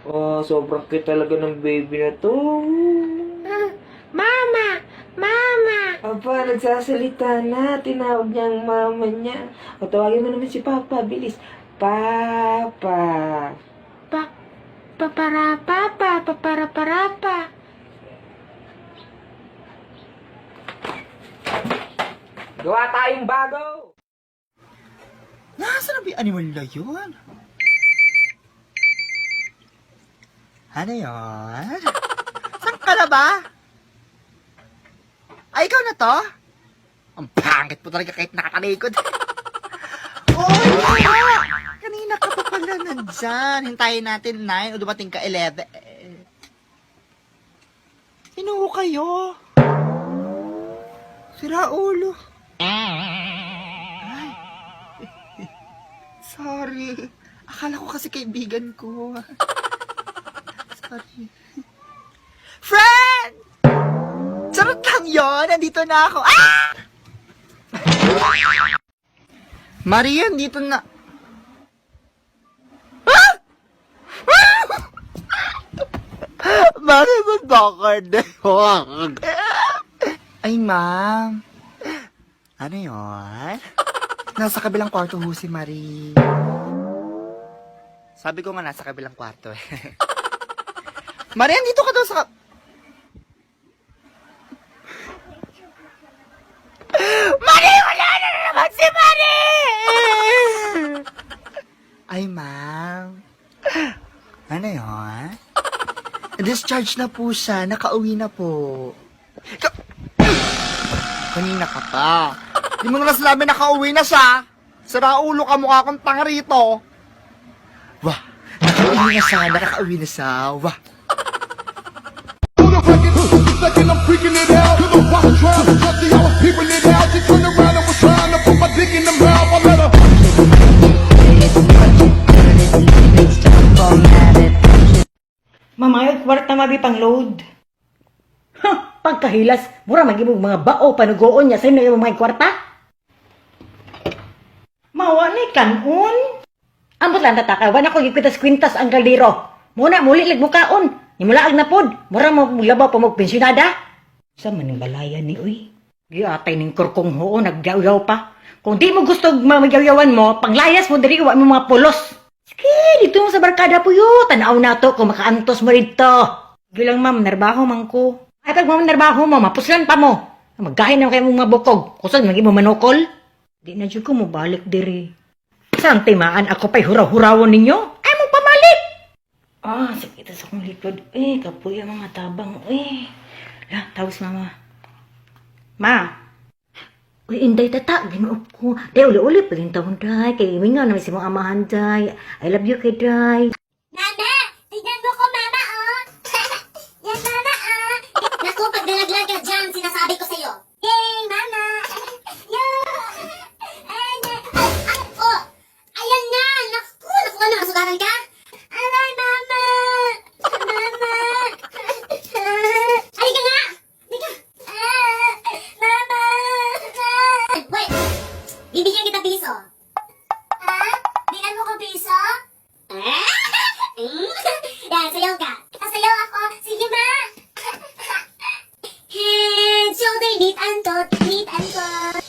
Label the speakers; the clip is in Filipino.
Speaker 1: Oh, sobrang cute talaga ng baby na to.
Speaker 2: Mama! Mama!
Speaker 1: Aba, nagsasalita na. Tinawag niya ang mama niya. O, tawagin mo naman si Papa. Bilis. Papa.
Speaker 2: Paparapa.
Speaker 1: Gawa tayong bago.
Speaker 3: Nasaan na ba yung animal na yun? Ano yun? Saan ka na ba? Ay, ikaw na to? Ang pangit mo talaga kahit nakatalikod. Oh, kanina ka pa pala nandyan. Hintayin natin 9 o dumating ka 11. Sino kayo? Sira ulo. Ay. Sorry. Akala ko kasi kaibigan ko. Sorry. Friend! Charot lang yun. Nandito na ako. Ah! Maria, dito na. Ah! Bakit mo bakit? Ay, ma'am. Ano yun? Nasa kabilang kwarto ho si Marie. Sabi ko nga nasa kabilang kwarto eh. Marie, dito ka daw sa... Marie, wala na naman si Marie! Ay, ma'am. Ano yun? Discharge na po siya. Nakauwi na po. Kanina ka pa. Di mo na sinabi nakauwi na siya. Sira ulo ka, mukha kong tanga rito. Wah, nakauwi na siya. Nakauwi na siya. Wah.
Speaker 4: Second, I'm freaking it out. To the watch trying to trust the hours, peeping it out. She turned around and was trying to put my dick in the mouth. I let her.
Speaker 2: Mamayog kwarta mabi pang load. Ha! Pagkahilas, mura magibog mga bao panugoon niya sa inyo yung mga kwarta. Mawa ni kanon. Ambot lang tataka, wala ko gikwintas-kwintas ang kaldero. Muna, muli ligmukaon. Nimula ag napod, mura mo labaw pa mo pensyonada. Sa maning balaya ni uy. Giatay ning kurkong hoo, nagyaw-yaw pa. Kung di mo gusto magyaw-yawan mo, panglayas mo diri, wa mo mga pulos. Sige, dito mo sa barkada po yun. Tanaw na to kung makaantos mo rito. Bilang ma'am, narbaho man ko. Ay, pag ma'am narbaho mo, mapuslan pa mo. Maggahin na kayo mong mabukog. Kusag, naging mo manukol. Di na dyan ko mo balik diri. Saan timaan ako pa'y huraw-hurawon ninyo? Ay, mo pamalik! Ah, sakit sa akong likod. Kapuya mga tabang. La, tawis mama. Ma! Uy, inday tata, ginuop ko. Day, uli-uli pa rin taon, day. Kaya imingaw namin si mong amahan, day. I love you, kay day.
Speaker 5: Mama! Tignan mo ko, mama, oh! Yan, mama, oh! Naku, pag nalaglag ka dyan, sinasabi ko sa'yo. Yay, mama! Oh! Ayan na! Naku, naku, ano, masularan ka? Aray, mama! Mama! Halika nga! Halika! Mama! Wait! Bibigyan kita piso. Ha? Bigyan mo ko piso? Yan, sayaw ka. Sayaw ako. Sige, ma. Head, shoulder, knit and toe, knit and toe.